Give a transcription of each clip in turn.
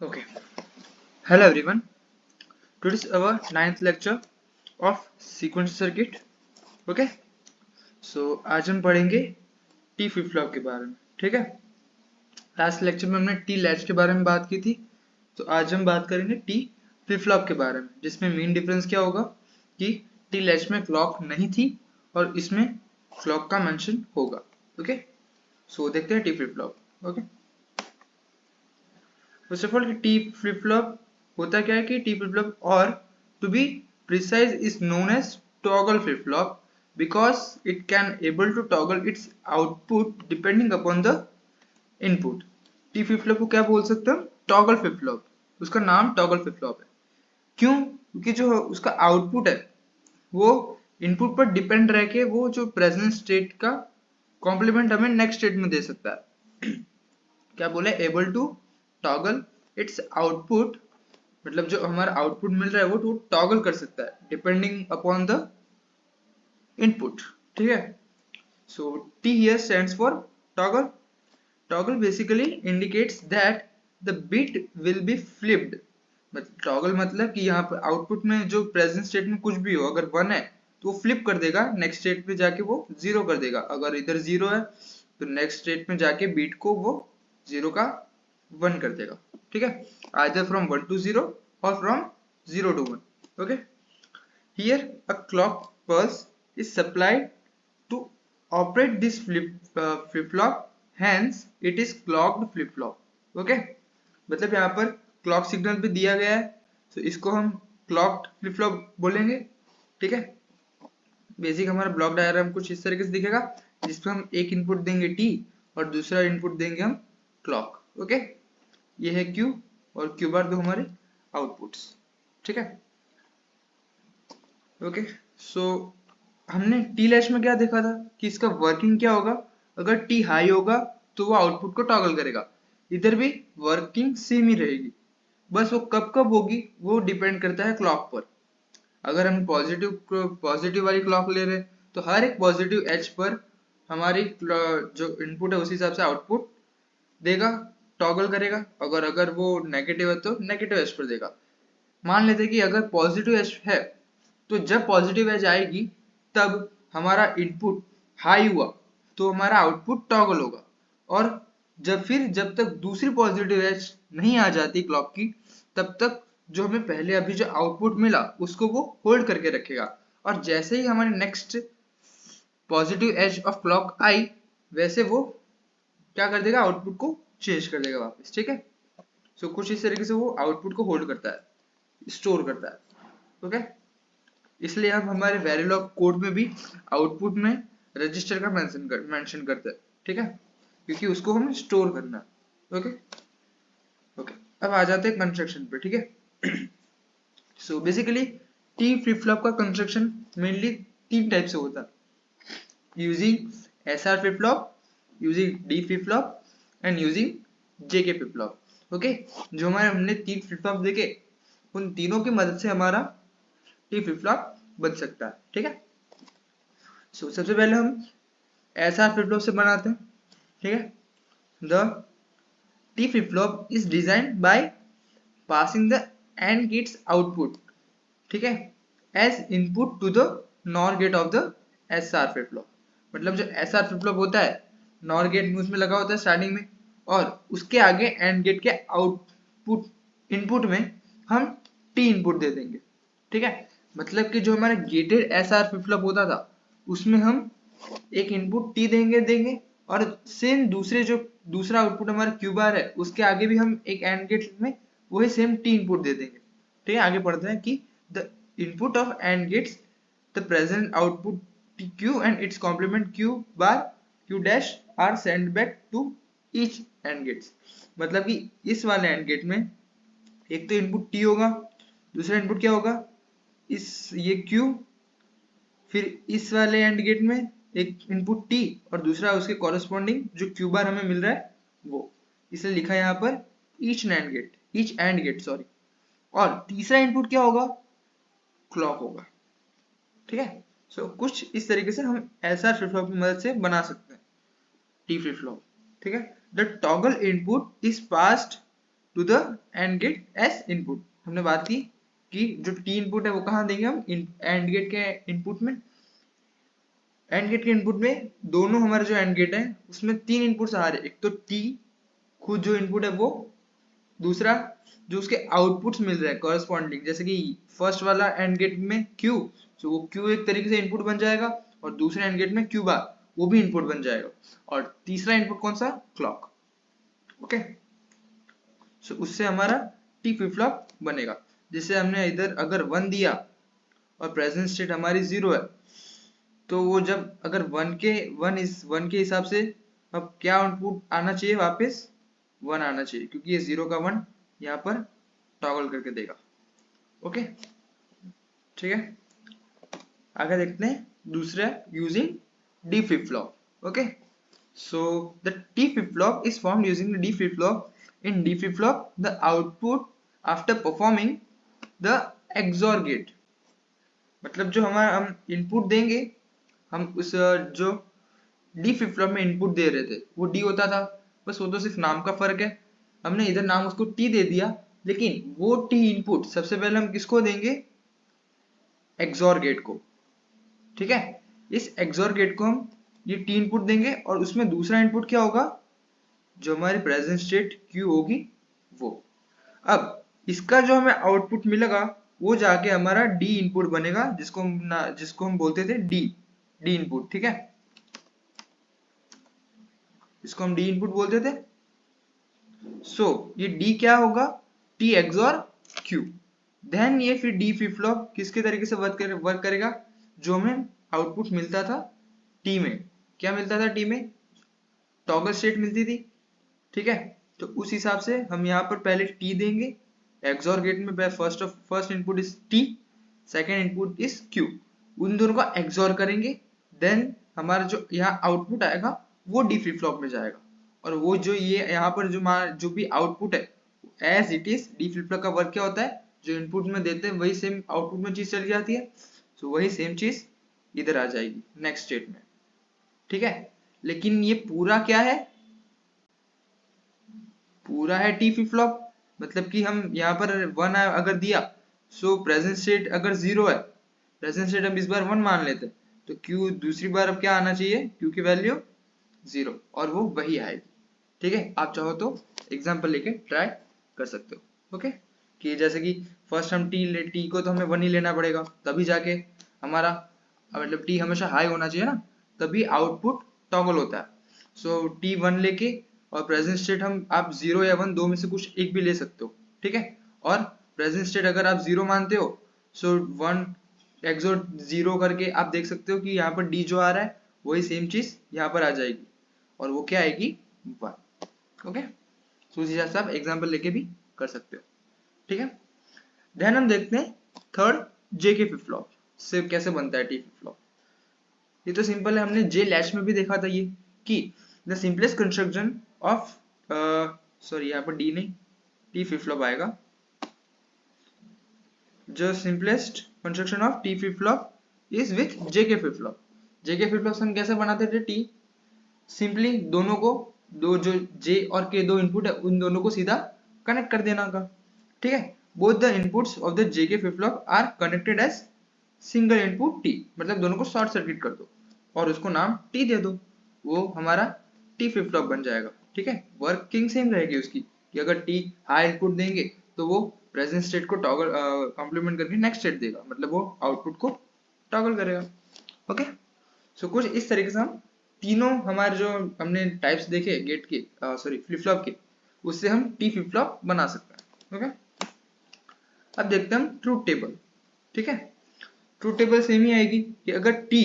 Okay. Hello everyone. Today is our ninth lecture of sequential circuit. Okay. So आज हम पढ़ेंगे T flip flop के बारे में. ठीक है. लास्ट लेक्चर में हमने टी लैच के बारे में बात की थी. तो आज हम बात करेंगे टी फ्लिप फ्लॉप के बारे में, जिसमें मेन डिफरेंस क्या होगा कि टी लैच में क्लॉक नहीं थी और इसमें क्लॉक का मेंशन होगा. ओके. सो देखते हैं T flip flop. Okay. First of all T flip flop होता क्या है कि टी फ्लिप फ्लॉप, और to be precise, is known as toggle flip flop because it can able to toggle its output depending upon the input. T flip flop को क्या बोल सकते हैं? Toggle flip flop. उसका नाम टॉगल फ्लिप फ्लॉप है. क्यों? क्योंकि जो उसका आउटपुट है वो इनपुट पर डिपेंड रह के वो जो प्रेजेंट स्टेट का कॉम्प्लीमेंट हमें नेक्स्ट स्टेट में दे सकता है. क्या बोले? Able to toggle its output, मतलब जो हमारा आउटपुट मिल रहा है वो टॉगल कर सकता है डिपेंडिंग अपॉन द इनपुट. ठीक है. So T here stands for toggle. Toggle basically indicates that the bit will be flipped. Toggle मतलब कि यहाँ पर आउटपुट में जो प्रेजेंट स्टेट में कुछ भी हो, अगर 1 है तो वो फ्लिप कर देगा, नेक्स्ट स्टेट में जाके वो 0 कर देगा. अगर इधर 0 है तो नेक्स्ट स्टेट में जाके बीट को वो 0 का 1 कर देगा. ठीक है. Either from 1 to 0 or from 0 to 1. Okay. Here a clock pulse is supplied to operate this flip flop. Hence it is clocked flip flop. Okay. मतलब यहाँ पर क्लॉक सिग्नल भी दिया गया है, तो इसको हम क्लॉक्ड फ्लिप फ्लॉप बोलेंगे. ठीक है. बेसिक हमारा ब्लॉक डायग्राम कुछ इस तरीके से दिखेगा, जिसमें हम एक इनपुट देंगे टी और दूसरा इनपुट देंगे हम क्लॉक. ओके. ये है क्यू और क्यू बार दो हमारे आउटपुट्स. ठीक है. ओके. सो हमने टी लैच में क्या देखा था कि इसका वर्किंग क्या होगा. अगर टी हाई होगा तो वो आउटपुट को टॉगल करेगा. इधर भी वर्किंग सेम ही रहेगी, बस वो कब कब होगी वो डिपेंड करता है क्लॉक पर. अगर हम पॉजिटिव वाली क्लॉक ले रहे हैं तो हर एक पॉजिटिव एज पर हमारी जो इनपुट है उसी हिसाब से आउटपुट देगा, टॉगल करेगा. अगर वो नेगेटिव है तो नेगेटिव एज पर देगा. मान लेते हैं कि अगर पॉजिटिव एज है तो जब पॉजिटिव एज आएगी तब हमारा इनपुट हाई हुआ तो हमारा आउटपुट टॉगल होगा. और जब तक दूसरी पॉजिटिव एज नहीं आ जाती क्लॉक की, तब तक जो हमें पहले अभी जो आउटपुट मिला उसको वो होल्ड करके रखेगा. और जैसे ही हमारे next positive edge of clock आई, वैसे वो क्या कर देगा? आउटपुट को चेंज कर देगा वापस. ठीक है. सो कुछ इस तरीके से वो आउटपुट को होल्ड करता है, स्टोर करता है. ओके. इसलिए हम हमारे वेरिलॉग कोड में भी आउटपुट में रजिस्टर का मेंशन करते हैं. ठीक है. क्योंकि उसको हमें स्टोर करना है. ओके. ओके. अब आ जाते हैं कंस्ट्रक्शन पे. ठीक है. So basically T flip flop का कंस्ट्रक्शन मेनली 3 टाइप से होता है. Using SR flip flop, using D flip flop and using JK flip flop. Okay. जो हमारे हमने 3 फ्लिप फ्लॉप देखे, उन तीनों की मदद से हमारा टी फ्लिप फ्लॉप बन सकता है. ठीक है. सो सबसे पहले हम एसआर फ्लिप फ्लॉप से बनाते हैं. ठीक है. The T flip flop is designed by passing the AND gates output, ठीक है, as input to the NOR gate of the SR flip flop. मतलब जो एसआर फ्लिप फ्लॉप होता है, नॉर गेट में उसमें लगा होता है स्टार्टिंग में, और उसके आगे एंड गेट के आउटपुट इनपुट में हम टी इनपुट दे देंगे. ठीक है. मतलब कि जो हमारा गेटेड एसआर फ्लिप फ्लॉप होता था उसमें हम एक इनपुट टी देंगे और सेम दूसरा आउटपुट हमारा क्यू बार है उसके आगे भी हम एक एंड गेट में वही सेम टी इनपुट दे देंगे. ठीक है. आगे पढ़ते हैं कि the input of AND gates the present output q and its complement q bar q dash are sent back to each AND gates. मतलब कि इस वाले AND गेट में एक तो इनपुट t होगा, दूसरा इनपुट क्या होगा? ये q, फिर इस वाले AND गेट में एक इनपुट t और दूसरा उसके कॉरेस्पॉन्डिंग जो q बार हमें मिल रहा है वो. इसलिए लिखा है यहाँ पर each AND gate. और तीसरा इनपुट क्या होगा? क्लॉक होगा. ठीक है. सो कुछ इस तरीके से हम एसआर फ्लिप फ्लॉप की मदद से बना सकते हैं टी फ्लिप फ्लॉप. ठीक है. The toggle input is passed to the AND gate as input. हमने बात की कि जो टी इनपुट है वो कहाँ देंगे हम, एंड गेट के इनपुट में। एंड गेट के इनपुट में दोनों हमारे जो एंड गेट है उसमें 3 इनपुट्स आ रहे हैं, एक तो टी खुद जो इनपुट है वो, दूसरा जो उसके आउटपुट्स मिल रहे हैं कॉरेस्पॉन्डिंग, जैसे कि फर्स्ट वाला एंड गेट में क्यू, तो वो क्यू एक तरीके से इनपुट बन जाएगा, और दूसरे एंड गेट में क्यू बार वो भी इनपुट बन जाएगा, और तीसरा इनपुट कौन सा, क्लॉक। ओके, सो उससे हमारा टी फ्लिप फ्लॉप बनेगा। जिससे हमने इधर अगर 1 दिया और प्रेजेंट स्टेट हमारी 0 है, तो वो जब अगर 1 के हिसाब से अब क्या आउटपुट आना चाहिए, वापस 1 आना चाहिए, क्योंकि ये 0 का 1 यहाँ पर टॉगल करके देगा। ओके, ठीक है, आगे देखते हैं दूसरा using D flip flop. Okay, so the T flip flop is formed using the D flip flop. In D flip flop the output after performing the XOR gate, मतलब जो हमारा हम इनपुट देंगे, हम उस जो डी फ्लिप फ्लॉप में input दे रहे थे वो डी होता था, बस वो तो सिर्फ नाम का फर्क है। हमने इधर नाम उसको टी दे दिया, लेकिन वो टी इनपुट सबसे पहले हम किसको देंगे, एक्सॉर गेट को। ठीक है, इस एक्सॉर गेट को हम ये टी इनपुट देंगे, और उसमें दूसरा इनपुट क्या होगा, जो हमारी प्रेजेंट स्टेट क्यू होगी वो। अब इसका जो हमें आउटपुट मिलेगा वो जाके हमारा डी इनपुट बनेगा, जिसको हम बोलते थे डी इनपुट। ठीक है, इसको हम डी इनपुट बोलते थे। सो ये डी क्या होगा, टी एक्सॉर क्यू। देन ये फिर डी फ्लिप फ्लॉप किसके तरीके से वर्क करेगा, जो हमें आउटपुट मिलता था टी में, क्या मिलता था टी में, टॉगल स्टेट मिलती थी। ठीक है, तो उस हिसाब से हम यहाँ पर पहले टी देंगे, एक्सॉर गेट में first input is T, second input is Q, उन दोनों का एक्सॉर करेंगे। देन हमारा जो यहाँ आउटपुट आएगा वो डी फ्लिप फ्लॉप में जाएगा, और वो जो ये यहाँ पर जो भी आउटपुट है as it is, D flip flop का वर्क क्या होता है, जो इनपुट में देते हैं वही सेम आउटपुट में चीज चली जाती है, तो वही सेम चीज इधर आ जाएगी नेक्स्ट स्टेट में। ठीक है, लेकिन ये पूरा क्या है, पूरा है टी फ्लिप फ्लॉप, मतलब कि हम यहाँ पर 1 अगर दिया, सो प्रेजेंट स्टेट अगर 0 है, प्रेजेंट स्टेट हम इस बार 1 मान लेते हैं, तो क्यू दूसरी बार अब क्या आना चाहिए, क्यू की वैल्यू 0, और वो वही आएगी। ठीक है, आप चाहो तो एग्जांपल लेके ट्राई कर सकते हो। ओके, कि जैसे कि फर्स्ट हम टी को तो हमें 1 ही लेना पड़ेगा, तभी जाके हमारा मतलब टी हमेशा हाई होना चाहिए ना, तभी आउटपुट टॉगल होता है। सो टी 1 लेके, और प्रेजेंट स्टेट हम आप 0 या 1 दो में से कुछ एक भी ले सकते हो। ठीक है, और प्रेजेंट स्टेट अगर आप 0 मानते हो, सो 1 एक्सोर 0 करके आप देख सकते हो कि यहाँ पर डी जो आ रहा है वही सेम चीज यहाँ पर आ जाएगी, और वो क्या आएगी, 1। ओके, सो इस हिसाब से आप एग्जाम्पल लेके भी कर सकते हो। ठीक है, देन हम देखते हैं थर्ड जेके फ्लिप फ्लॉप से कैसे बनता है टी फ्लिप फ्लॉप। ये तो सिंपल है, हमने जे लैच में भी देखा था ये, कि the simplest construction of sorry यहाँ पर डी नहीं, टी फ्लिप फ्लॉप आएगा। जो simplest construction of T flip flop is with JK flip flop. JK flip flop हम कैसे बनाते थे, टी सिंपली दोनों को, दो जो जे और के दो इनपुट है उन दोनों को सीधा कनेक्ट कर देना का। ठीक है, both the inputs of the JK flip flop are connected as single input T, मतलब दोनों को शॉर्ट सर्किट कर दो और उसको नाम टी दे दो, वो हमारा टी फ्लिप फ्लॉप बन जाएगा। ठीक है, वर्किंग सेम रहेगी उसकी, कि अगर टी हाई इनपुट देंगे तो वो प्रेजेंट स्टेट को टॉगल कॉम्प्लीमेंट करके नेक्स्ट स्टेट देगा, मतलब वो आउटपुट को टॉगल करेगा। ओके, सो कुछ इस तरीके से हम तीनों हमारे जो हमने टाइप्स देखे गेट के सॉरी फ्लिप फ्लॉप के, उससे हम टी फ्लिप फ्लॉप बना सकते हैं। ओके, अब देखते हैं हम ट्रूथ टेबल। ठीक है, ट्रूथ टेबल सेम ही आएगी कि अगर टी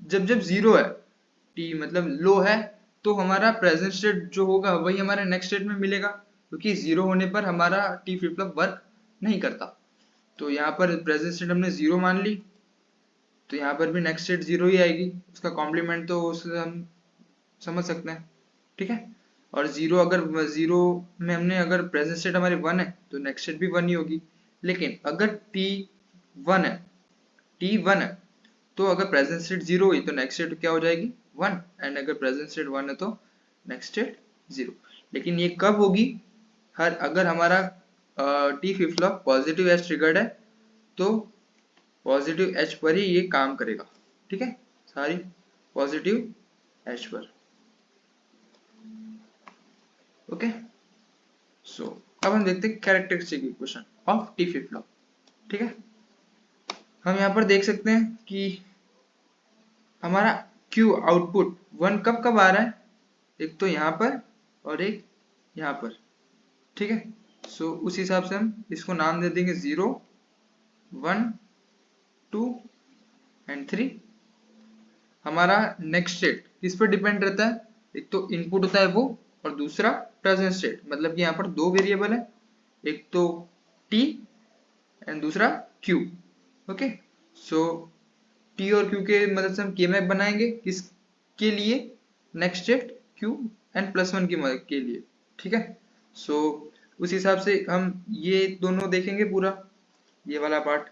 जब 0 है, टी मतलब लो है, तो हमारा प्रेजेंट स्टेट जो होगा वही हमारे नेक्स्ट स्टेट में मिलेगा, क्योंकि 0 होने पर हमारा टी फ्लिप फ्लॉप वर्क नहीं करता। तो यहाँ पर प्रेजेंट स्टेट हमने 0 मान ली, तो यहाँ पर भी नेक्स्ट स्टेट 0 ही आएगी, उसका कॉम्प्लीमेंट तो उससे हम समझ सकते हैं। ठीक है, और 0 अगर 0 में हमने अगर प्रेजेंट स्टेट हमारी 1 है तो नेक्स्ट स्टेट भी 1 ही होगी। लेकिन अगर टी 1 है तो अगर प्रेजेंट स्टेट 0 हुई तो नेक्स्ट स्टेट क्या हो जाएगी, 1, एंड अगर प्रेजेंट स्टेट 1 है तो नेक्स्ट स्टेट 0। लेकिन ये कब होगी, अगर हमारा T flip flop positive edge triggered है तो पॉजिटिव एज पर ही ये काम करेगा, ठीक है, सारी पॉजिटिव एज पर। ओके, सो अब हम देखते हैं characteristic equation of T flip flop. ठीक है, हम यहाँ पर देख सकते हैं कि हमारा क्यू आउटपुट 1 कब कब आ रहा है, एक तो यहाँ पर और एक यहाँ पर। ठीक है, सो उस हिसाब से हम इसको नाम दे देंगे 0 1 2 एंड 3। हमारा नेक्स्ट स्टेट किस पर डिपेंड रहता है, एक तो इनपुट होता है वो, और दूसरा प्रेजेंट स्टेट, मतलब कि यहाँ पर दो वेरिएबल है, एक तो t एंड दूसरा q। ओके, सो t और q के मदद से हम k मैप बनाएंगे किसके लिए, नेक्स्ट स्टेट q एंड +1 की मदद के लिए। ठीक है, सो उस हिसाब से हम ये दोनों देखेंगे पूरा ये वाला पार्ट।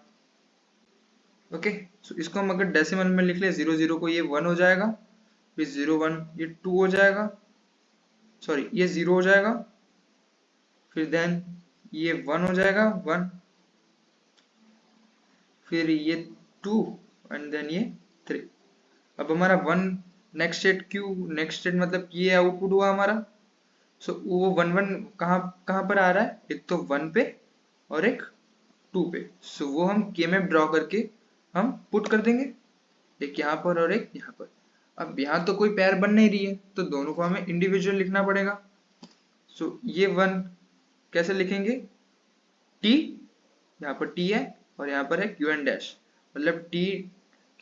ओके, सो इसको हम अगर डेसिमल में लिख ले 0 0 को, ये 1 हो जाएगा, फिर 0 1 ये 2 हो जाएगा, सॉरी ये 0 हो जाएगा, फिर देन ये 1 हो जाएगा 1, फिर ये 2 एंड देन ये 3। अब हमारा 1 next state Q, next state मतलब ये आउटपुट हुआ हमारा। सो वो 1 1 कहाँ कहाँ पर आ रहा है, एक तो 1 पे और एक 2 पे। सो वो हम के मैप ड्रॉ करके हम पुट कर देंगे, एक यहाँ पर और एक यहाँ पर। अब यहाँ तो कोई पैर बन नहीं रही है तो दोनों को हमें इंडिविजुअल लिखना पड़ेगा। सो ये 1 कैसे लिखेंगे, t, यहाँ पर t है और यहाँ पर है q एन डैश, मतलब t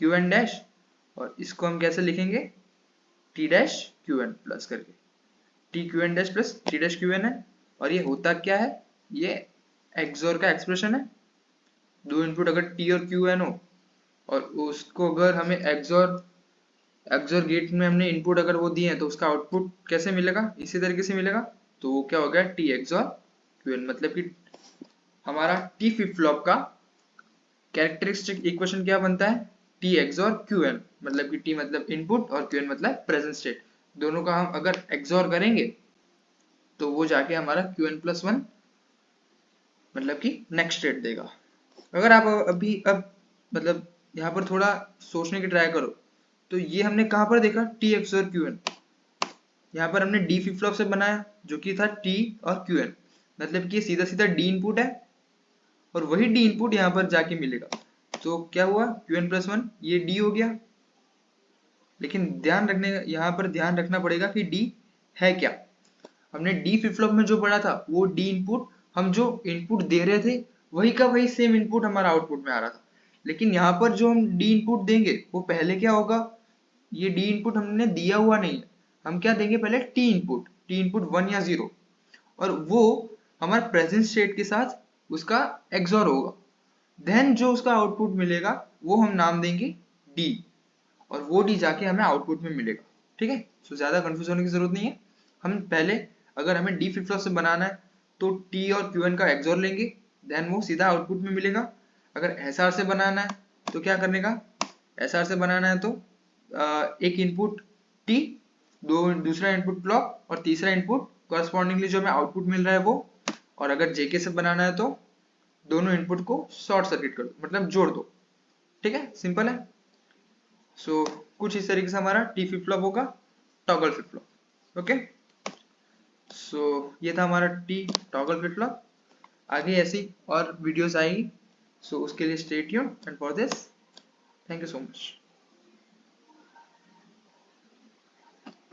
q एन डैश, और इसको हम कैसे लिखेंगे t dash q n plus करके, t q n dash plus t dash q n है। और ये होता क्या है, ये एक्सोर का एक्सप्रेशन है। दो इनपुट अगर t और q एन हो और उसको अगर हमें एक्सोर गेट में हमने इनपुट अगर वो दिए हैं तो उसका आउटपुट कैसे मिलेगा, इसी तरीके से मिलेगा। तो वो क्या हो गया, t एक्सोर q एन, मतलब कि हमारा टी फ्लिप फ्लॉप का कैरेक्टरिस्टिक इक्वेशन क्या बनता है, t एक्सोर q एन, मतलब कि t मतलब इनपुट और q एन मतलब प्रेजेंट स्टेट। दोनों का हम अगर एक्सोर करेंगे तो वो जाके हमारा q एन प्लस 1 मतलब कि नेक्स्ट स्टेट देगा। अगर आप अभी अब मतलब यहाँ पर थोड़ा सोचने की ट्राई करो, तो ये हमने कहाँ पर देखा t एक्सोर q एन, यहाँ पर हमने डी फ्लिप फ्लॉप से बनाया जो कि था t और q एन, मतलब कि सीधा सीधा d इनपुट है और वही d इनपुट यहाँ पर जाके मिलेगा। तो क्या हुआ, q एन प्लस 1 ये d हो गया। लेकिन यहाँ पर ध्यान रखना पड़ेगा कि d है क्या। हमने डी फ्लिप फ्लॉप में जो पढ़ा था वो डी इनपुट, हम जो इनपुट दे रहे थे वही का वही सेम इनपुट हमारा आउटपुट में आ रहा था। लेकिन यहाँ पर जो हम डी इनपुट देंगे वो पहले क्या होगा, ये डी इनपुट हमने दिया हुआ नहीं है, हम क्या देंगे पहले टी इनपुट 1 या 0, और वो हमारे प्रेजेंट स्टेट के साथ उसका एक्सोर होगा। देन जो उसका आउटपुट मिलेगा वो हम नाम देंगे डी, और वो डी जाके हमें आउटपुट में मिलेगा। ठीक है, सो ज्यादा कंफ्यूज होने की जरूरत नहीं है। हम पहले अगर हमें डी फ्लिप फ्लॉप से बनाना है तो टी और क्यू एन का एक्सोर लेंगे, देन वो सीधा आउटपुट में मिलेगा। अगर एस आर से बनाना है तो क्या करने का, एस आर से बनाना है तो एक इनपुट टी, दूसरा इनपुट क्लॉक और तीसरा इनपुट कॉरस्पॉन्डिंगली जो हमें आउटपुट मिल रहा है वो। और अगर जेके से बनाना है तो दोनों इनपुट को शॉर्ट सर्किट कर दो, मतलब जोड़ दो। ठीक है, सिंपल है। सो कुछ इस तरीके से हमारा टी फ्लिप फ्लॉप होगा, टॉगल फ्लिप फ्लॉप। ओके, सो ये था हमारा टी टॉगल फ्लिप फ्लॉप। आगे ऐसी और वीडियोस आएगी, सो उसके लिए stay tuned and for this thank you so much.